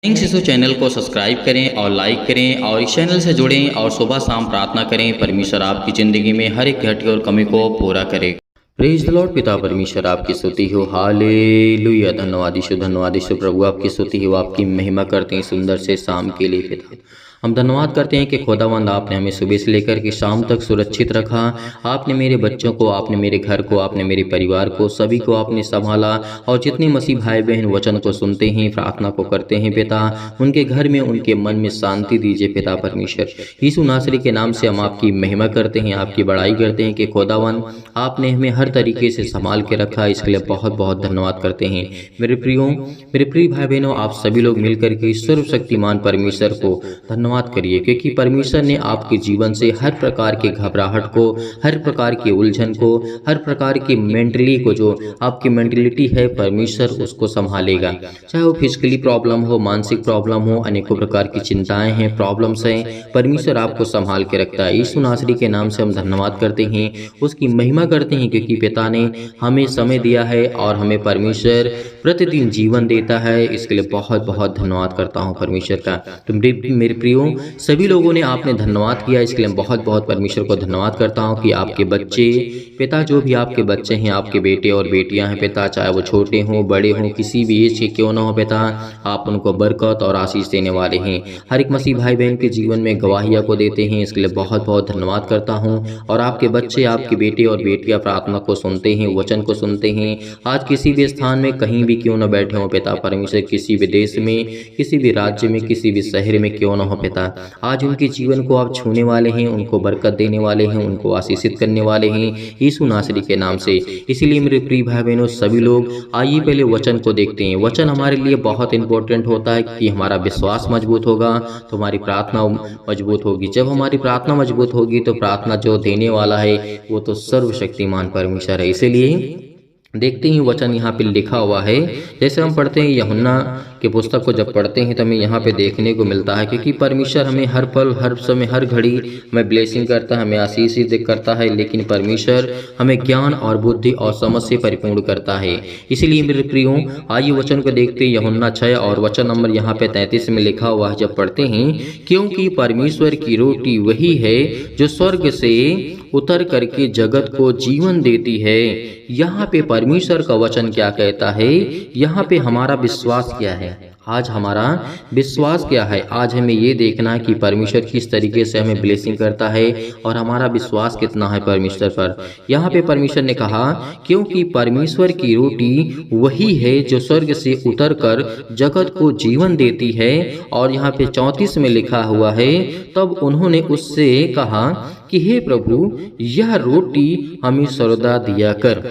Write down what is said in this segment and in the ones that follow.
इन शिशु चैनल को सब्सक्राइब करें और लाइक करें और इस चैनल से जुड़ें और सुबह शाम प्रार्थना करें। परमेश्वर आपकी ज़िंदगी में हर एक घटी और कमी को पूरा करे। Praise the Lord. पिता परमेश्वर आपकी स्तुति हो। हालेलुया। धन्यवाद यीशु प्रभु आपकी स्तुति हो, आपकी महिमा करते हैं सुंदर से शाम के लिए। पिता हम धन्यवाद करते हैं कि खुदावंद आपने हमें सुबह से लेकर के शाम तक सुरक्षित रखा। आपने मेरे बच्चों को, आपने मेरे घर को, आपने मेरे परिवार को, सभी को आपने संभाला। और जितने मसीह भाई बहन वचन को सुनते हैं, प्रार्थना को करते हैं पिता, उनके घर में, उनके मन में शांति दीजिए पिता परमेश्वर। यीशु नासरी के नाम से हम आपकी महिमा करते हैं, आपकी बड़ाई करते हैं कि खुदावंद आपने हमें हर तरीके से संभाल के रखा। इसके लिए बहुत बहुत धन्यवाद करते हैं। मेरे प्रिय भाई बहनों, आप सभी लोग मिलकर के सर्वशक्तिमान परमेश्वर को धन्यवाद करिए, क्योंकि परमेश्वर ने आपके जीवन से हर प्रकार के घबराहट को, हर प्रकार की उलझन को, हर प्रकार की मेंटली को, जो आपकी मेंटलिटी है, परमेश्वर उसको संभालेगा। चाहे वो फिजिकली प्रॉब्लम हो, मानसिक प्रॉब्लम हो, अनेकों प्रकार की चिंताएं हैं, प्रॉब्लम्स हैं, परमेश्वर आपको संभाल के रखता है। यीशु नासरी के नाम से हम धन्यवाद करते हैं, उसकी महिमा करते हैं, क्योंकि पिता ने हमें समय दिया है और हमें परमेश्वर प्रतिदिन जीवन देता है। इसके लिए बहुत बहुत धन्यवाद करता हूँ परमेश्वर का। तो मेरे प्रियो, सभी लोगों ने आपने धन्यवाद किया, इसके लिए बहुत बहुत परमेश्वर को धन्यवाद करता हूँ कि आपके बच्चे पिता, जो भी आपके बच्चे हैं, आपके बेटे और बेटियां हैं पिता, चाहे वो छोटे हों, बड़े हों, किसी भी एज के क्यों ना हो पिता, आप उनको बरकत और आशीष देने वाले हैं। हर एक मसीह भाई बहन के जीवन में गवाहिया को देते हैं, इसके लिए बहुत बहुत धन्यवाद करता हूँ। और आपके बच्चे, आपके बेटे और बेटियां प्रार्थना को सुनते हैं, वचन को सुनते हैं। आज किसी भी स्थान में कहीं भी क्यों न बैठे हो पिता परमेश्वर, किसी भी देश में, किसी भी राज्य में, किसी भी शहर में क्यों न हो पिता, आज उनके जीवन को आप छूने वाले हैं, उनको बरकत देने वाले हैं, उनको आशीषित करने वाले हैं यीशु नासरी के नाम से। इसीलिए मेरे प्रिय भाई बहनों, सभी लोग आइए पहले वचन को देखते हैं। वचन हमारे लिए बहुत इंपॉर्टेंट होता है कि हमारा विश्वास मजबूत होगा तो हमारी प्रार्थना मजबूत होगी। जब हमारी प्रार्थना मजबूत होगी तो प्रार्थना जो देने वाला है वो तो सर्वशक्तिमान परमेश्वर है। इसीलिए देखते ही वचन यहाँ पे लिखा हुआ है। जैसे हम पढ़ते हैं यूहन्ना के पुस्तक को, जब पढ़ते हैं तो हमें यहाँ पे देखने को मिलता है, क्योंकि परमेश्वर हमें हर पल, हर समय, हर घड़ी हमें ब्लेसिंग करता है, हमें आशीष करता है, लेकिन परमेश्वर हमें ज्ञान और बुद्धि और समझ से परिपूर्ण करता है। इसीलिए मेरे प्रियो, आइए वचन को देखते हैं। यूहन्ना 6 और वचन नंबर यहाँ पे 33 में लिखा हुआ है। जब पढ़ते हैं, क्योंकि परमेश्वर की रोटी वही है जो स्वर्ग से उतर करके जगत को जीवन देती है। यहाँ पे परमेश्वर का वचन क्या कहता है, यहाँ पे हमारा विश्वास क्या है, आज हमारा विश्वास क्या है। आज हमें ये देखना है कि परमेश्वर किस तरीके से हमें ब्लेसिंग करता है और हमारा विश्वास कितना है परमेश्वर पर। यहाँ पे परमेश्वर ने कहा, क्योंकि परमेश्वर की रोटी वही है जो स्वर्ग से उतरकर जगत को जीवन देती है। और यहाँ पे 34 में लिखा हुआ है, तब उन्होंने उससे कहा कि हे प्रभु, यह रोटी हमें सर्वदा दिया कर,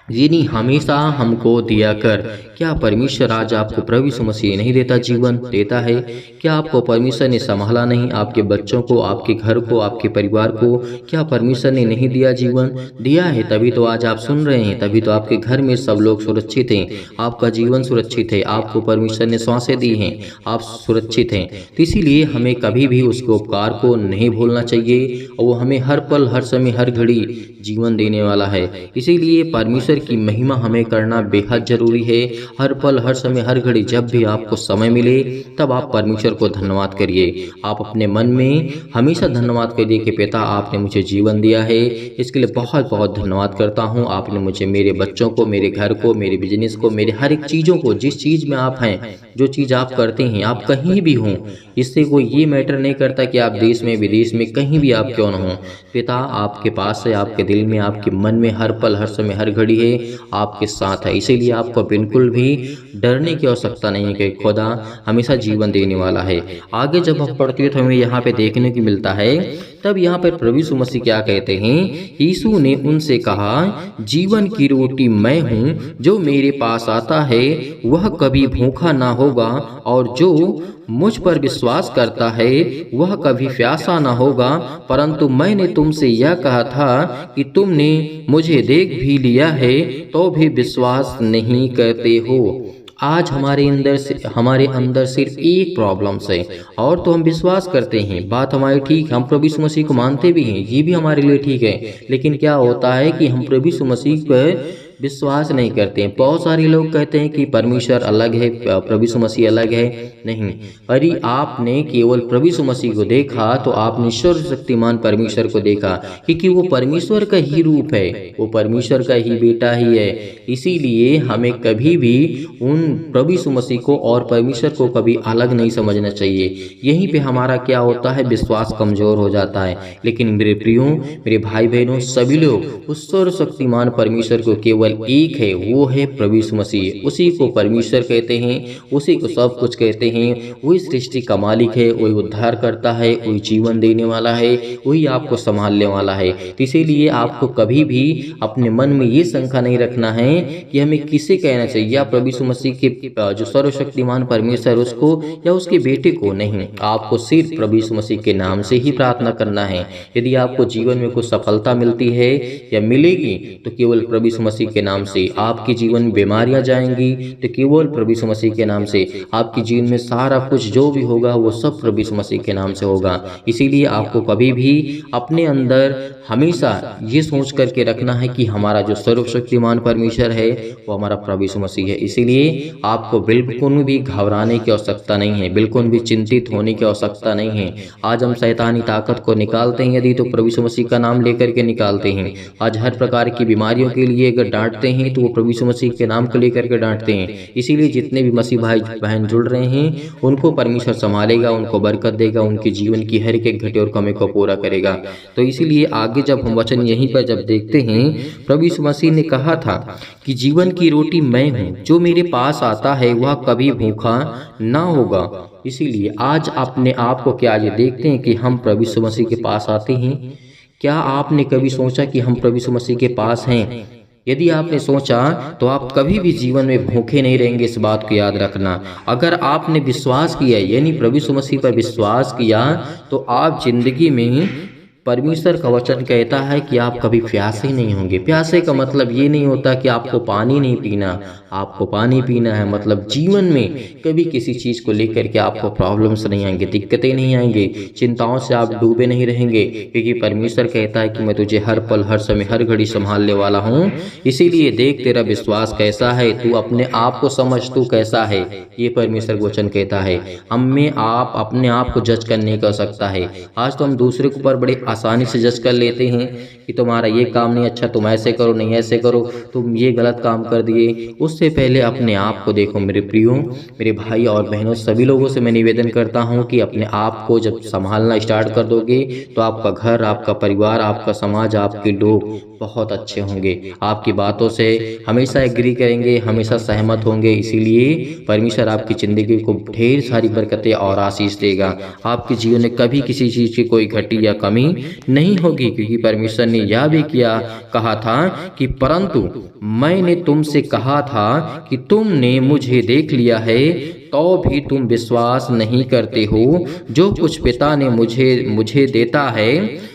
यानी हमेशा हमको दिया कर। क्या परमेश्वर आज आपको प्रभु यीशु मसीह नहीं देता, जीवन देता है? क्या आपको परमेश्वर ने संभाला नहीं? आपके बच्चों को, आपके घर को, आपके परिवार को क्या परमेश्वर ने नहीं दिया? जीवन दिया है, तभी तो आज आप सुन रहे हैं, तभी तो आपके घर में सब लोग सुरक्षित हैं, आपका जीवन सुरक्षित है, आपको परमेश्वर ने सांसें दी हैं, आप सुरक्षित हैं। तो इसीलिए हमें कभी भी उसके उपकार को नहीं भूलना चाहिए, और वो हमें हर पल, हर समय, हर घड़ी जीवन देने वाला है। इसीलिए परमेश्वर की महिमा हमें करना बेहद जरूरी है। हर पल, हर समय, हर घड़ी, जब भी आपको समय मिले तब आप परमेश्वर को धन्यवाद करिए। आप अपने मन में हमेशा धन्यवाद करिए कि पिता, आपने मुझे जीवन दिया है, इसके लिए बहुत बहुत धन्यवाद करता हूँ। आपने मुझे, मेरे बच्चों को, मेरे घर को, मेरे बिजनेस को, मेरे हर एक चीज़ों को, जिस चीज़ में आप हैं, जो चीज़ आप करते हैं, आप कहीं भी हों, इससे कोई ये मैटर नहीं करता कि आप देश में, विदेश में, कहीं भी आप क्यों न हों, पिता आपके पास है, आपके दिल में, आपके मन में, हर पल, हर समय, हर घड़ी है, आपके साथ है। इसीलिए आपको बिल्कुल भी डरने की आवश्यकता नहीं है कि खुदा हमेशा जीवन देने वाला है। आगे जब हम पढ़ते हैं तो हमें यहाँ पे देखने को मिलता है, तब यहाँ पर प्रभु यीशु मसीह क्या कहते हैं, यीशु ने उनसे कहा, जीवन की रोटी मैं हूँ, जो मेरे पास आता है वह कभी भूखा ना होगा, और जो मुझ पर विश्वास करता है वह कभी प्यासा ना होगा। परंतु मैंने तुमसे यह कहा था कि तुमने मुझे देख भी लिया है तो भी विश्वास नहीं करते हो। आज हमारे अंदर सिर्फ एक प्रॉब्लम है, और तो हम विश्वास करते हैं, बात हमारी ठीक, हम प्रभु यीशु मसीह को मानते भी हैं, ये भी हमारे लिए ठीक है। लेकिन क्या होता है कि हम प्रभु यीशु मसीह पर विश्वास नहीं करते हैं। बहुत सारे लोग कहते हैं कि परमेश्वर अलग है, प्रभु यीशु मसीह अलग है। नहीं, यदि आपने केवल प्रभु यीशु मसीह को देखा तो आपने सर्वशक्तिमान परमेश्वर को देखा, क्योंकि वो परमेश्वर का ही रूप है, वो परमेश्वर का ही बेटा ही है। इसीलिए हमें कभी भी उन प्रभु यीशु मसीह को और परमेश्वर को कभी अलग नहीं समझना चाहिए। यहीं पे हमारा क्या होता है, विश्वास कमजोर हो जाता है। लेकिन मेरे प्रियो, मेरे भाई बहनों, सभी लोग उस सर्वशक्तिमान परमेश्वर को केवल एक है, वो है प्रभु यीशु मसीह। उसी को परमेश्वर कहते हैं, उसी को सब कुछ कहते हैं। वही सृष्टि का मालिक है, वही उद्धार करता है, वही जीवन देने वाला है, वही आपको संभालने वाला है। तो इसीलिए आपको कभी भी अपने मन में ये शंका नहीं रखना है कि हमें किसे कहना चाहिए, या प्रभु यीशु मसीह के जो सर्वशक्तिमान परमेश्वर उसको या उसके बेटे को। नहीं, आपको सिर्फ प्रभु यीशु मसीह के नाम से ही प्रार्थना करना है। यदि आपको जीवन में कुछ सफलता मिलती है या मिलेगी तो केवल प्रभु यीशु मसीह के नाम से। आपके जीवन में बीमारियां जाएंगी तो केवल प्रभु यीशु मसीह के नाम से। आपके जीवन में सारा कुछ जो भी होगा वो सब प्रभु यीशु मसीह के नाम से होगा। इसीलिए आपको कभी भी अपने अंदर हमेशा ये सोच करके रखना है कि हमारा जो सर्वशक्तिमान परमेश्वर है वो हमारा प्रभु यीशु मसीह है। इसीलिए आपको बिल्कुल भी घबराने की आवश्यकता नहीं है, बिल्कुल भी चिंतित होने की आवश्यकता नहीं है। आज हम शैतानी ताकत को निकालते हैं यदि तो प्रभु यीशु मसीह का नाम लेकर के निकालते हैं। आज हर प्रकार की बीमारियों के लिए अगर डांटते हैं तो वो प्रभु यीशु मसीह के नाम को लेकर के डांटते हैं। इसीलिए जितने भी मसीह भाई बहन जुड़ रहे हैं उनको परमेश्वर संभालेगा, उनको बरकत देगा, उनके जीवन की हर एक घटे और कमी को पूरा करेगा। तो इसीलिए आगे जब हम वचन यहीं पर जब देखते हैं, प्रभु यीशु मसीह ने कहा था कि जीवन की रोटी मैं हूँ, जो मेरे पास आता है वह कभी भूखा ना होगा। इसीलिए आज अपने आप को क्या ये देखते हैं कि हम प्रभु यीशु मसीह के पास आते हैं? क्या आपने कभी सोचा कि हम प्रभु यीशु मसीह के पास हैं? यदि आपने सोचा तो आप कभी भी जीवन में भूखे नहीं रहेंगे, इस बात को याद रखना। अगर आपने विश्वास किया, यानी प्रभु यीशु मसीह पर विश्वास किया, तो आप जिंदगी में, परमेश्वर का वचन कहता है कि आप कभी प्यासे नहीं होंगे। प्यासे का मतलब ये नहीं होता कि आपको पानी नहीं पीना, आपको पानी पीना है। मतलब जीवन में कभी किसी चीज़ को लेकर के आपको प्रॉब्लम्स नहीं आएंगे, दिक्कतें नहीं आएंगे, चिंताओं से आप डूबे नहीं रहेंगे, क्योंकि परमेश्वर कहता है कि मैं तुझे हर पल, हर समय, हर घड़ी संभालने वाला हूँ। इसीलिए देख तेरा विश्वास कैसा है, तू अपने आप को समझ, तू कैसा है, ये परमेश्वर वचन कहता है। हमें आप अपने आप को जज करने की आवश्यकता है। आज तो हम दूसरे के ऊपर बड़े आसानी से जज कर लेते हैं कि तुम्हारा ये काम नहीं अच्छा, तुम ऐसे करो, नहीं ऐसे करो, तुम ये गलत काम कर दिए। उससे पहले अपने आप को देखो। मेरे प्रियो, मेरे भाई और बहनों, सभी लोगों से मैं निवेदन करता हूं कि अपने आप को जब संभालना स्टार्ट कर दोगे तो आपका घर, आपका परिवार, आपका समाज, आपके लोग बहुत अच्छे होंगे। आपकी बातों से हमेशा एग्री करेंगे, हमेशा सहमत होंगे। इसीलिए परमेश्वर आपकी ज़िंदगी को ढेर सारी बरकतें और आशीष देगा। आपके जीवन में कभी किसी चीज़ की कोई घटी या कमी नहीं होगी, क्योंकि परमेश्वर ने यह भी कहा था कि परंतु मैंने तुमसे कहा था कि तुमने मुझे देख लिया है तो भी तुम विश्वास नहीं करते हो। जो कुछ पिता ने मुझे देता है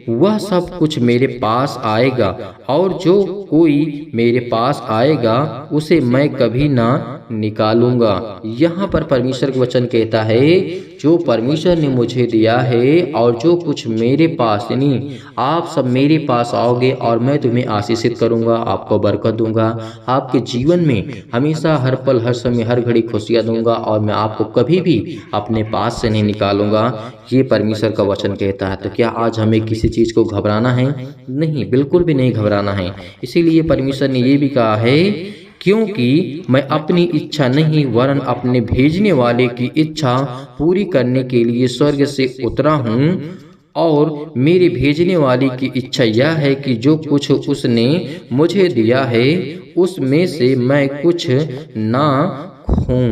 वह सब कुछ मेरे पास आएगा, और जो कोई मेरे पास आएगा उसे मैं कभी ना निकालूंगा। यहाँ पर परमेश्वर का वचन कहता है, जो परमेश्वर ने मुझे दिया है और जो कुछ मेरे पास, यानी आप सब मेरे पास आओगे और मैं तुम्हें आशीषित करूंगा, आपको बरकत दूंगा, आपके जीवन में हमेशा, हर पल, हर समय, हर घड़ी खुशियाँ दूंगा, और मैं आपको कभी भी अपने पास से नहीं निकालूंगा। ये परमेश्वर का वचन कहता है। तो क्या आज हमें किसी चीज़ को घबराना है? नहीं, बिल्कुल भी नहीं घबराना है। इसीलिए परमेश्वर ने ये भी कहा है, क्योंकि मैं अपनी इच्छा नहीं वरन अपने भेजने वाले की इच्छा पूरी करने के लिए स्वर्ग से उतरा हूँ, और मेरे भेजने वाले की इच्छा यह है कि जो कुछ उसने मुझे दिया है उसमें से मैं कुछ ना खोऊं,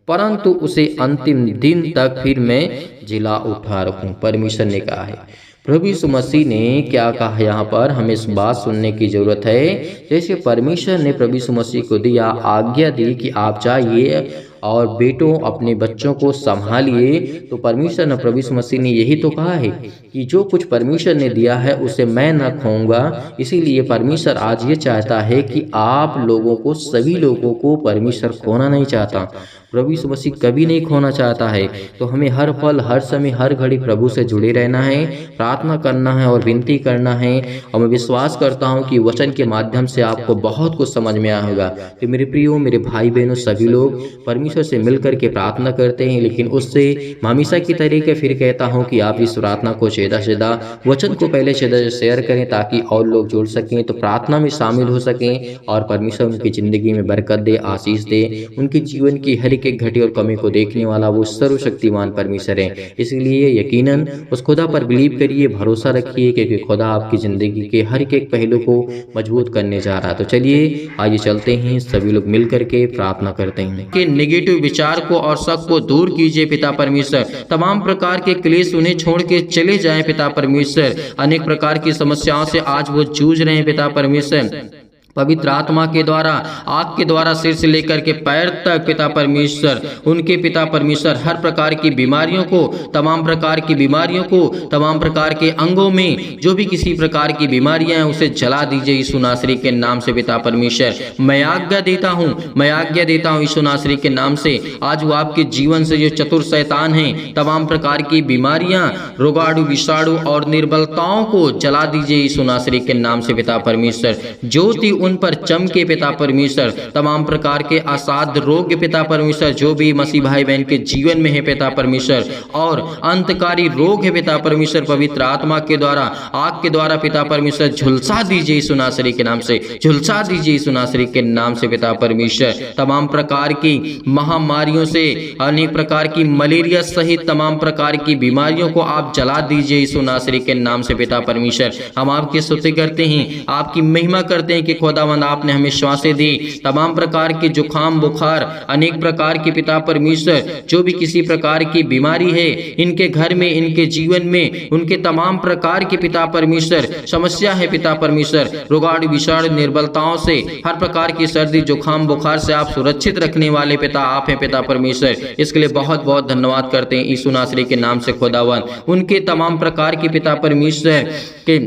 परंतु उसे अंतिम दिन तक फिर मैं जिला उठा रखूं। परमेश्वर ने कहा है। प्रभु यीशु मसीह ने क्या कहा यहाँ पर, हमें इस बात सुनने की जरूरत है। जैसे परमेश्वर ने प्रभु यीशु मसीह को दिया, आज्ञा दी कि आप जाइए और बेटों अपने बच्चों को संभालिए। तो परमेश्वर न प्रभु यीशु मसीह ने यही तो कहा है कि जो कुछ परमेश्वर ने दिया है उसे मैं न खोऊंगा। इसीलिए परमेश्वर आज ये चाहता है कि आप लोगों को, सभी लोगों को परमेश्वर खोना नहीं चाहता। प्रभु यीशु मसीह कभी नहीं खोना चाहता है। तो हमें हर पल, हर समय, हर घड़ी प्रभु से जुड़े रहना है, प्रार्थना करना है और विनती करना है। और मैं विश्वास करता हूँ कि वचन के माध्यम से आपको बहुत कुछ समझ में आएगा। तो मेरे प्रियो, मेरे भाई बहनों, सभी लोग परमेश्वर से मिल करके प्रार्थना करते हैं, लेकिन उससे हमेशा की तरीके फिर कहता हूँ कि आप इस प्रार्थना को सीधा वचन को पहले शेयर करें ताकि और लोग जुड़ सकें, तो प्रार्थना में शामिल हो सकें और परमेश्वर उनकी ज़िंदगी में बरकत दे, आशीष दे। उनके जीवन की हर एक घटी और कमी को देखने वाला वो सर्वशक्तिमान परमेश्वर है। इसलिए यकीनन उस खुदा पर बिलीव करिए, भरोसा रखिए, क्योंकि खुदा आपकी ज़िंदगी के हर एक पहलू को मजबूत करने जा रहा है। तो चलिए आइए चलते हैं, सभी लोग मिल करके प्रार्थना करते हैं कि नेगेटिव विचार को और शक को दूर कीजिए पिता परमेश्वर। तमाम प्रकार के क्लेश उन्हें छोड़ के चले जाएं पिता परमेश्वर। अनेक प्रकार की समस्याओं से आज वो जूझ रहे हैं पिता परमेश्वर। पवित्र आत्मा के द्वारा, आग के द्वारा सिर से लेकर के पैर तक पिता परमेश्वर, उनके पिता परमेश्वर हर प्रकार की बीमारियों को, तमाम प्रकार की बीमारियों को, तमाम प्रकार के अंगों में जो भी किसी प्रकार की बीमारियां हैं उसे जला दीजिए यीशु नासरी के नाम से पिता परमेश्वर। मैं आज्ञा देता हूं, मैं आज्ञा देता हूं यीशु नासरी के नाम से। आज वो आपके जीवन से जो चतुर शैतान हैं, तमाम प्रकार की बीमारियां, रोगाणु, विषाणु और निर्बलताओं को जला दीजिए यीशु नासरी के नाम से पिता परमेश्वर। ज्योति उन पर चमके पिता परमेश्वर। तमाम प्रकार के असाध्य रोग पिता परमेश्वर जो भी मसीह भाई बहन के जीवन में है पिता परमेश्वर, और अंतकारी रोग है पिता परमेश्वर, पवित्र आत्मा के द्वारा, आग के द्वारा पिता परमेश्वर झुलसा दीजिए यीशु नासरी के नाम से, झुलसा दीजिए यीशु नासरी के नाम से पिता परमेश्वर। तमाम प्रकार की महामारियों से, अनेक प्रकार की मलेरिया सहित तमाम प्रकार की बीमारियों को आप जला दीजिए यीशु नासरी के नाम से पिता परमेश्वर। हम आपकी स्तुति करते हैं, आपकी महिमा करते हैं कि खुदावंद आपने हमें श्वासें दी। तमाम प्रकार के जुखाम, बुखार, अनेक प्रकार की पिता परमेश्वर जो भी किसी प्रकार की बीमारी है इनके घर में, इनके जीवन में, उनके तमाम प्रकार के पिता परमेश्वर समस्या है पिता परमेश्वर, रोगाणु, विषाणु, निर्बलताओं से, हर प्रकार की सर्दी, जुखाम, बुखार से आप सुरक्षित रखने वाले पिता आप हैं पिता परमेश्वर। इसके लिए बहुत बहुत धन्यवाद करते हैं यीशु नासरी के नाम से खुदावंद। उनके तमाम प्रकार के पिता परमेश्वर के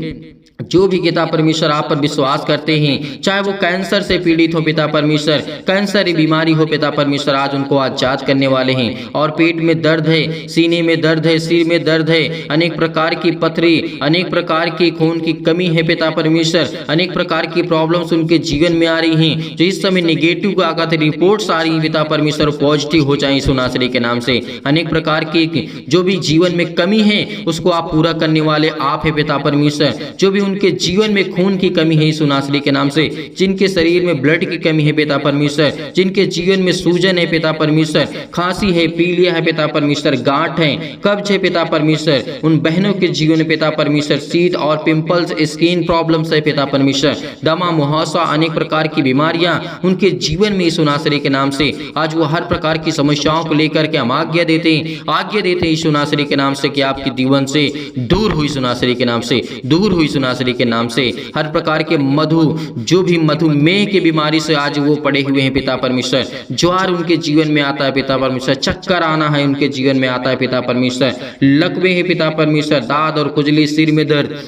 जो भी पिता परमेश्वर आप पर विश्वास करते हैं, चाहे वो कैंसर से पीड़ित हो पिता परमेश्वर, कैंसर की बीमारी हो पिता परमेश्वर, आज उनको आजाद करने वाले हैं। और पेट में दर्द है, सीने में दर्द है, सिर में दर्द है, अनेक प्रकार की पथरी, अनेक प्रकार की खून की कमी है पिता परमेश्वर, अनेक प्रकार की प्रॉब्लम्स उनके जीवन में आ रही हैं, जो इस समय नेगेटिव आगत रिपोर्ट्स आ रही हैं पिता परमेश्वर, पॉजिटिव हो जाए यीशु नासरी के नाम से। अनेक प्रकार की जो भी जीवन में कमी है उसको आप पूरा करने वाले आप है पिता परमेश्वर। जो भी उनके जीवन में खून की कमी है यीशु नासरी के नाम से, जिनके शरीर में ब्लड की कमी है पिता परमेश्वर, जिनके जीवन में सूजन है पिता परमेश्वर, खांसी है, पीलिया है पिता परमेश्वर, गांठ है, कब्ज है पिता परमेश्वर, उन बहनों के जीवन में पिता परमेश्वर शीत और पिंपल्स, स्किन प्रॉब्लम्स है पिता परमेश्वर, दमा, मुहासा, अनेक प्रकार की बीमारियां उनके जीवन में यीशु नासरी के नाम से। आज वो हर प्रकार की समस्याओं को लेकर के हम आज्ञा देते हैं यीशु नासरी के नाम से कि आपके जीवन से दूर हुई यीशु नासरी के नाम से, दूर हुई यीशु नासरी के नाम से। हर प्रकार के जो भी मधुमेह की बीमारी से आज वो पड़े हुए हैं पिता परमेश्वर, ज्वार उनके जीवन में आता है पिता परमेश्वर, चक्कर आना है उनके जीवन में आता है पिता परमेश्वर, लकवे है पिता परमेश्वर, दाद और खुजली, सिर में दर्द,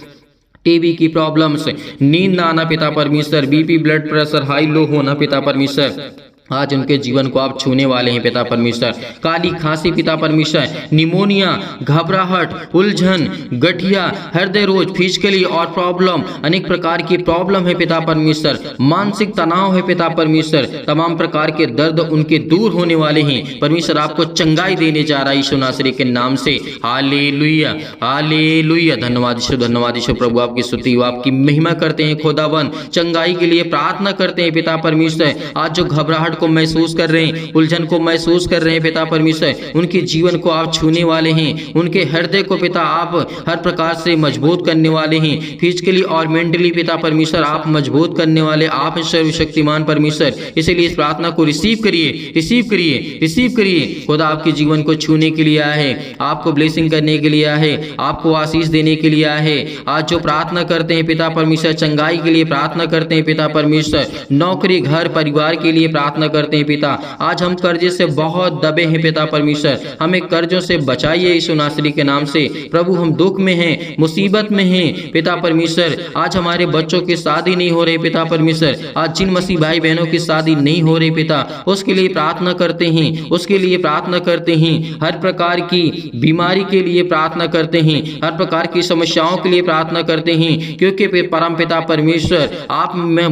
टीबी की प्रॉब्लम्स, नींद ना आना पिता परमेश्वर, BP, blood pressure high low होना पिता परमेश्वर, आज उनके जीवन को आप छूने वाले हैं पिता परमेश्वर। काली खांसी पिता परमेश्वर, निमोनिया, घबराहट, उलझन, गठिया, हृदय रोग, फिजिकली और प्रॉब्लम, अनेक प्रकार की प्रॉब्लम है पिता परमेश्वर, मानसिक तनाव है पिता परमेश्वर, तमाम प्रकार के दर्द उनके दूर होने वाले हैं। परमेश्वर आपको चंगाई देने जा रहा है यीशु नासरी के नाम से। Hallelujah, hallelujah. धन्यवाद यीशु, धन्यवाद यीशु। प्रभु आपकी स्तुति, आपकी महिमा करते हैं खुदावन, चंगाई के लिए प्रार्थना करते हैं पिता परमेश्वर। आज जो घबराहट को महसूस कर रहे हैं, उलझन को महसूस कर रहे हैं पिता परमेश्वर, उनके जीवन को आप छूने वाले हैं, उनके हृदय को पिता आप हर प्रकार से मजबूत करने वाले हैं, फिजिकली और मेंटली पिता परमेश्वर आप मजबूत करने वाले आप सर्वशक्तिमान परमेश्वर। इसलिए इस प्रार्थना को रिसीव करिए, रिसीव करिए, रिसीव करिए। खुदा आपके जीवन को छूने के लिए आया है, आपको ब्लेसिंग करने के लिए आया है, आपको आशीष देने के लिए आया है। आज जो प्रार्थना करते हैं पिता परमेश्वर, चंगाई के लिए प्रार्थना करते हैं पिता परमेश्वर, नौकरी, घर, परिवार के लिए प्रार्थना प्रार्थना करते हैं पिता। आज हम कर्जे से बहुत दबे हैं पिता परमेश्वर, हमें कर्जों से बचाइए यीशु नासरी के नाम से। प्रभु हम दुख में हैं, मुसीबत में हैं पिता परमेश्वर। आज हमारे बच्चों की शादी नहीं हो रही पिता परमेश्वर, आज जिन मसीह भाई बहनों की शादी नहीं हो रही पिता, उसके लिए प्रार्थना करते हैं, उसके लिए प्रार्थना करते हैं। हर प्रकार की बीमारी के लिए प्रार्थना करते हैं, हर प्रकार की समस्याओं के लिए प्रार्थना करते हैं, क्योंकि परम पिता परमेश्वर आप में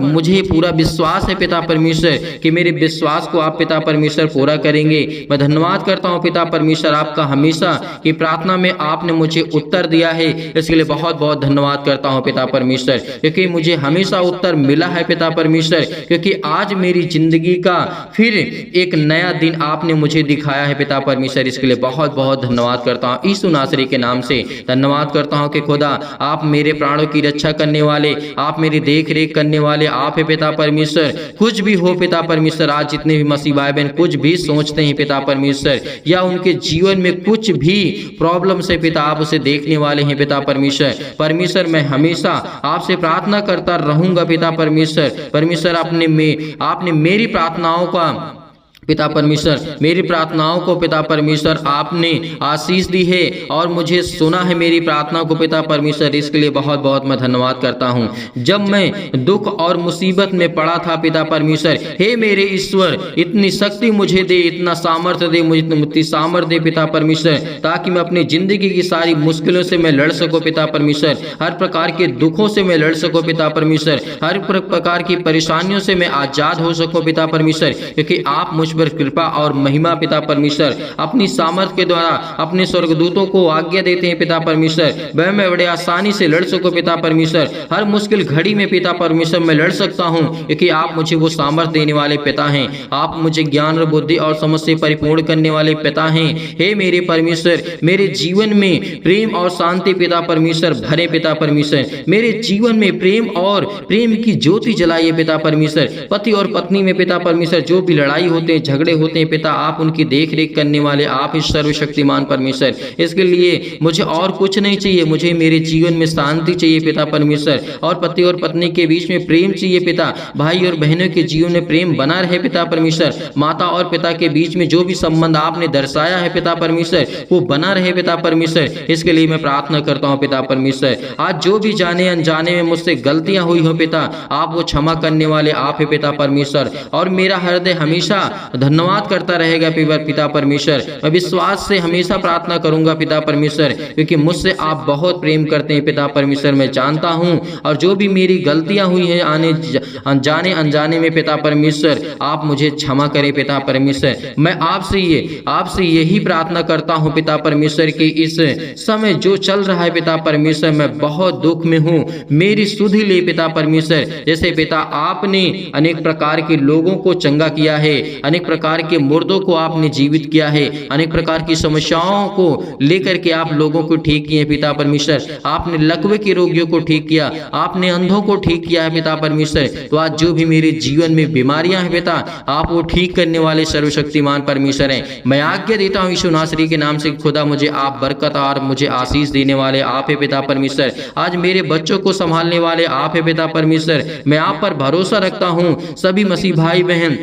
मुझे पूरा विश्वास है पिता परमेश्वर कि मेरे विश्वास को आप पिता परमेश्वर पूरा करेंगे। मैं धन्यवाद करता हूँ पिता परमेश्वर आपका हमेशा कि प्रार्थना में आपने मुझे उत्तर दिया है, इसके लिए बहुत बहुत धन्यवाद करता हूँ पिता परमेश्वर, क्योंकि मुझे हमेशा उत्तर मिला है पिता परमेश्वर, क्योंकि आज मेरी जिंदगी का फिर एक नया दिन आपने मुझे दिखाया है पिता परमेश्वर। इसके लिए बहुत बहुत धन्यवाद करता हूँ यीशु नासरी के नाम से। धन्यवाद करता हूँ कि खुदा आप मेरे प्राणों की रक्षा करने वाले, आप मेरी देख रेख करने वाले आप है पिता परमेश्वर। कुछ भी हो पिता परमेश्वर, आज जितने भी मसीह भाई बहन कुछ भी सोचते हैं पिता परमेश्वर, या उनके जीवन में कुछ भी प्रॉब्लम से पिता आप उसे देखने वाले हैं पिता परमेश्वर। परमेश्वर मैं हमेशा आपसे प्रार्थना करता रहूंगा पिता परमेश्वर। परमेश्वर आपने मेरी प्रार्थनाओं का पिता परमेश्वर, मेरी प्रार्थनाओं को पिता परमेश्वर आपने आशीष दी है और मुझे सुना है मेरी प्रार्थना को पिता परमेश्वर। इसके लिए बहुत बहुत मैं धन्यवाद करता हूँ। जब मैं दुख और मुसीबत में पड़ा था पिता परमेश्वर, हे मेरे ईश्वर इतनी शक्ति मुझे दे, इतना सामर्थ्य दे, मुझे इतनी सामर्थ्य दे पिता परमेश्वर, ताकि मैं अपनी जिंदगी की सारी मुश्किलों से मैं लड़ सकूँ पिता परमेश्वर, हर प्रकार के दुखों से मैं लड़ सकूँ पिता परमेश्वर, हर प्रकार की परेशानियों से मैं आजाद हो सकूँ पिता परमेश्वर, क्योंकि आप मुझ पर कृपा और महिमा पिता परमेश्वर अपनी सामर्थ्य के द्वारा अपने स्वर्गदूतों को आज्ञा देते हैं पिता परमेश्वर। वह मैं बड़े आसानी से लड़ सकूं पिता परमेश्वर, हर मुश्किल घड़ी में पिता परमेश्वर मैं लड़ सकता हूं, क्योंकि आप मुझे वो सामर्थ्य देने वाले पिता हैं। आप मुझे ज्ञान और बुद्धि और समझ से परिपूर्ण करने वाले पिता हैं। हे मेरे परमेश्वर, मेरे जीवन में प्रेम और शांति पिता परमेश्वर भरे पिता परमेश्वर, मेरे जीवन में प्रेम की ज्योति जलाइए पिता परमेश्वर। पति और पत्नी में पिता परमेश्वर जो भी लड़ाई होते हैं, झगड़े होते हैं पिता, आप उनकी देख रेख करने वाले आप ही सर्वशक्तिमान परमेश्वर। इसके लिए मुझे और कुछ नहीं चाहिए, मुझे मेरे जीवन में शांति चाहिए पिता परमेश्वर, और पति और पत्नी के बीच में प्रेम चाहिए पिता, भाई और बहनों के जीवन में प्रेम बना रहे पिता परमेश्वर, माता और पिता के बीच में जो भी संबंध आपने दर्शाया है पिता परमेश्वर वो बना रहे पिता परमेश्वर। इसके लिए मैं प्रार्थना करता हूँ पिता परमेश्वर, आज जो भी जाने अनजाने में मुझसे गलतियां हुई हो पिता, आप वो क्षमा करने वाले आप है पिता परमेश्वर, और मेरा हृदय हमेशा धन्यवाद करता रहेगा पिता परमेश्वर। मैं विश्वास से हमेशा प्रार्थना करूंगा पिता परमेश्वर, क्योंकि मुझसे आप बहुत प्रेम करते हैं पिता परमेश्वर, मैं जानता हूं, और जो भी मेरी गलतियां हुई हैं जाने अनजाने में पिता परमेश्वर आप मुझे क्षमा करें पिता परमेश्वर। मैं आपसे यही प्रार्थना करता हूं पिता परमेश्वर कि इस समय जो चल रहा है पिता परमेश्वर, मैं बहुत दुख में हूं, मेरी सुधि ले पिता परमेश्वर। जैसे पिता आपने अनेक प्रकार के लोगों को चंगा किया है, अनेक प्रकार के मुर्दों को आपने जीवित किया है, अनेक प्रकार की समस्याओं को लेकर के आप लोगों को ठीक किए पिता परमेश्वर, आपने लकवे के रोगियों को ठीक किया, आपने अंधों को ठीक किया है पिता परमेश्वर। तो आज जो भी मेरे जीवन में बीमारियां हैं पिता, आप वो ठीक करने वाले सर्वशक्तिमान परमेश्वर हैं। मैं आज्ञा देता हूँ यीशु नासरी के नाम से, खुदा मुझे आप बरकत और मुझे आशीष देने वाले आप है पिता परमेश्वर। आज मेरे बच्चों को संभालने वाले आप है पिता परमेश्वर, मैं आप पर भरोसा रखता हूँ। सभी मसीह भाई बहन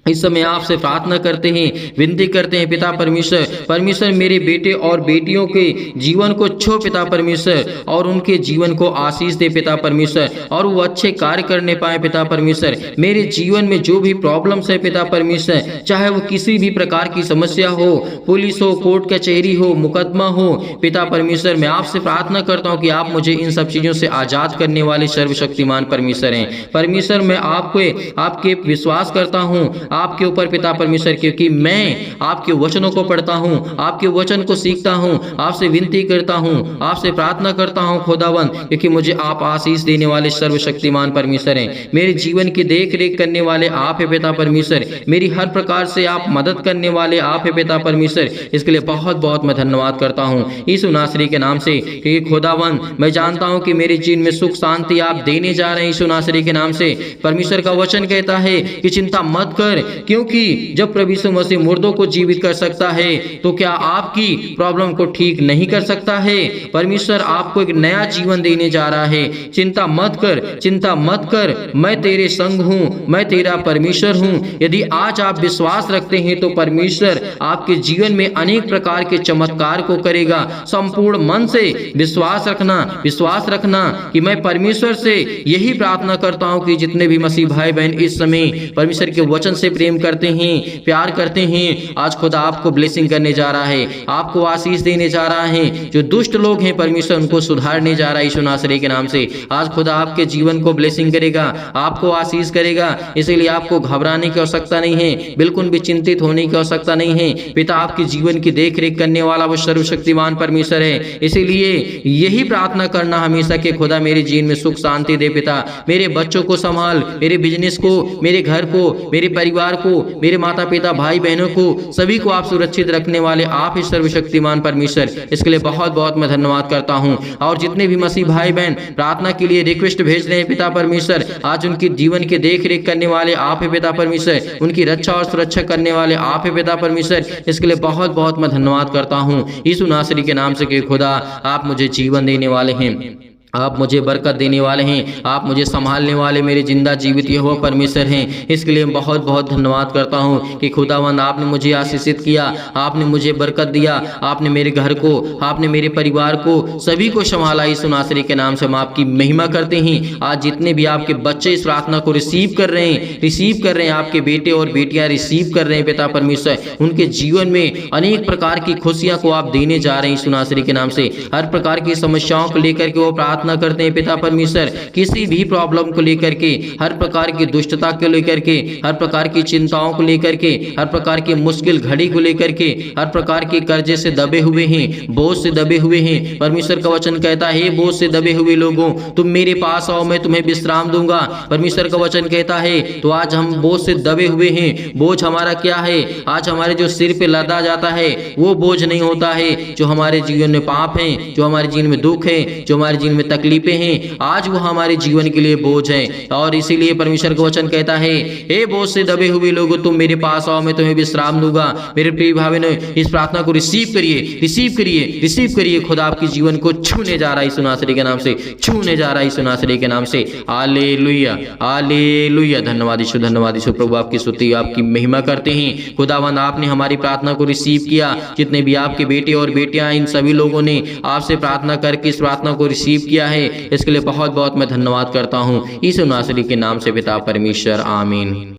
इस समय आपसे प्रार्थना करते हैं, विनती करते हैं पिता परमेश्वर मेरे बेटे और बेटियों के जीवन को छो पिता परमेश्वर, और उनके जीवन को आशीष दे पिता परमेश्वर, और वो अच्छे कार्य करने पाए पिता परमेश्वर। मेरे जीवन में जो भी प्रॉब्लम्स है पिता परमेश्वर, चाहे वो किसी भी प्रकार की समस्या हो, पुलिस हो, कोर्ट कचहरी हो, मुकदमा हो पिता परमेश्वर, मैं आपसे प्रार्थना करता हूँ कि आप मुझे इन सब चीजों से आजाद करने वाले सर्वशक्तिमान परमेश्वर हैं। परमेश्वर मैं आपके विश्वास करता हूँ आपके ऊपर पिता परमेश्वर, क्योंकि मैं आपके वचनों को पढ़ता हूँ, आपके वचन को सीखता हूँ, आपसे विनती करता हूँ, आपसे प्रार्थना करता हूँ खुदावन, क्योंकि मुझे आप आशीष देने वाले सर्वशक्तिमान परमेश्वर हैं। मेरे जीवन की देख रेख करने वाले आप है पिता परमेश्वर, मेरी हर प्रकार से आप मदद करने वाले आप है पिता परमेश्वर। इसके लिए बहुत बहुत मैं धन्यवाद करता हूँ यीशु नासरी के नाम से, क्योंकि खुदावन मैं जानता हूँ कि मेरे जीवन में सुख शांति आप देने जा रहे हैं यीशु नासरी के नाम से। परमेश्वर का वचन कहता है कि चिंता मत कर, क्योंकि जब प्रभु यीशु मसीह मुर्दों को जीवित कर सकता है तो क्या आपकी प्रॉब्लम को ठीक नहीं कर सकता है? परमेश्वर आपको एक नया जीवन देने जा रहा है। चिंता मत कर, चिंता मत कर, मैं तेरे संग हूँ, मैं तेरा परमेश्वर हूँ। यदि आज आप विश्वास रखते हैं तो परमेश्वर आपके जीवन में अनेक प्रकार के चमत्कार को करेगा। संपूर्ण मन से विश्वास रखना कि मैं परमेश्वर से यही प्रार्थना करता हूँ कि जितने भी मसीह भाई बहन इस समय परमेश्वर के वचन से प्रेम करते हैं, प्यार करते हैं, आज खुदा आपको ब्लेसिंग करने जा रहा है, आपको आशीष देने जा रहा है। जो दुष्ट लोग हैं परमेश्वर उनको सुधारने जा रहा है यीशु नासरी के नाम से। आज खुदा आपके जीवन को ब्लेसिंग करेगा, आपको आशीष करेगा। इसीलिए आपको घबराने की आवश्यकता नहीं है, बिल्कुल भी चिंतित होने की आवश्यकता नहीं है। पिता आपके जीवन की देख रेख करने वाला वो सर्वशक्तिमान परमेश्वर है। इसीलिए यही प्रार्थना करना हमेशा कि खुदा मेरे जीवन में सुख शांति दे। पिता मेरे बच्चों को संभाल, मेरे बिजनेस को, मेरे घर को, मेरे परिवार को, मेरे माता पिता भाई बहनों को, सभी को आप सुरक्षित रखने वाले आप ही सर्वशक्तिमान परमेश्वर। इसके लिए बहुत बहुत मैं धन्यवाद करता हूँ। और जितने भी मसीह भाई बहन प्रार्थना के लिए रिक्वेस्ट भेज रहे हैं पिता परमेश्वर, आज उनके जीवन की देख रेख करने वाले आप ही पिता परमेश्वर, उनकी रक्षा और सुरक्षा करने वाले आप ही पिता परमेश्वर। इसके लिए बहुत बहुत मैं धन्यवाद करता हूँ यीशु नासरी के नाम से कि खुदा आप मुझे जीवन देने वाले हैं, आप मुझे बरकत देने वाले हैं, आप मुझे संभालने वाले मेरे जिंदा जीवित यहोवा परमेश्वर हैं। इसके लिए बहुत बहुत धन्यवाद करता हूं कि खुदावंद आपने मुझे आशीषित किया, आपने मुझे बरकत दिया, आपने मेरे घर को, आपने मेरे परिवार को, सभी को संभाला। यीशु नासरी के नाम से हम आपकी महिमा करते हैं। आज जितने भी आपके बच्चे इस प्रार्थना को रिसीव कर रहे हैं, आपके बेटे और बेटियां रिसीव कर रहे हैं पिता परमेश्वर, उनके जीवन में अनेक प्रकार की खुशियां को आप देने जा रहे हैं यीशु नासरी के नाम से। हर प्रकार की समस्याओं को लेकर के वो प्रार्थना करते हैं पिता परमेश्वर, किसी भी प्रॉब्लम को लेकर के, हर प्रकार की दुष्टता को लेकर के, हर प्रकार की चिंताओं को लेकर के, हर प्रकार की मुश्किल घड़ी को लेकर के, हर प्रकार के कर्जे से दबे हुए हैं, बोझ से दबे हुए हैं। परमेश्वर का वचन कहता है, बोझ से दबे हुए लोगों तुम मेरे पास आओ, मैं तुम्हें विश्राम दूंगा। परमेश्वर का वचन कहता है। तो आज हम बोझ से दबे हुए हैं। बोझ हमारा क्या है? आज हमारे जो सिर पे लदा जाता है वो बोझ नहीं होता है। जो हमारे जीवन में पाप है, जो हमारे जीवन में दुख है, जो हमारे जीवन में तकलीफें हैं, आज वो हमारे जीवन के लिए बोझ है। और इसीलिए परमेश्वर का वचन कहता है, हे बोझ से दबे हुए लोगों तुम मेरे पास आओ, मैं तुम्हें विश्राम दूंगा। मेरे प्रिय भाई ने इस प्रार्थना को रिसीव करिए। खुदा आपके जीवन को छूने जा रहा है यीशु नासरी के नाम से, छूने जा रहा है यीशु नासरी के नाम से। Hallelujah, hallelujah. धन्यवाद यीशु, प्रभु आपकी स्तुति, आपकी महिमा करते हैं। खुदावंद आपने हमारी प्रार्थना को रिसीव किया। जितने भी आपके बेटे और बेटियां, इन सभी लोगों ने आपसे प्रार्थना करके इस प्रार्थना को रिसीव किया है। इसके लिए बहुत बहुत मैं धन्यवाद करता हूँ यीशु नासरी के नाम से पिता परमेश्वर, आमीन।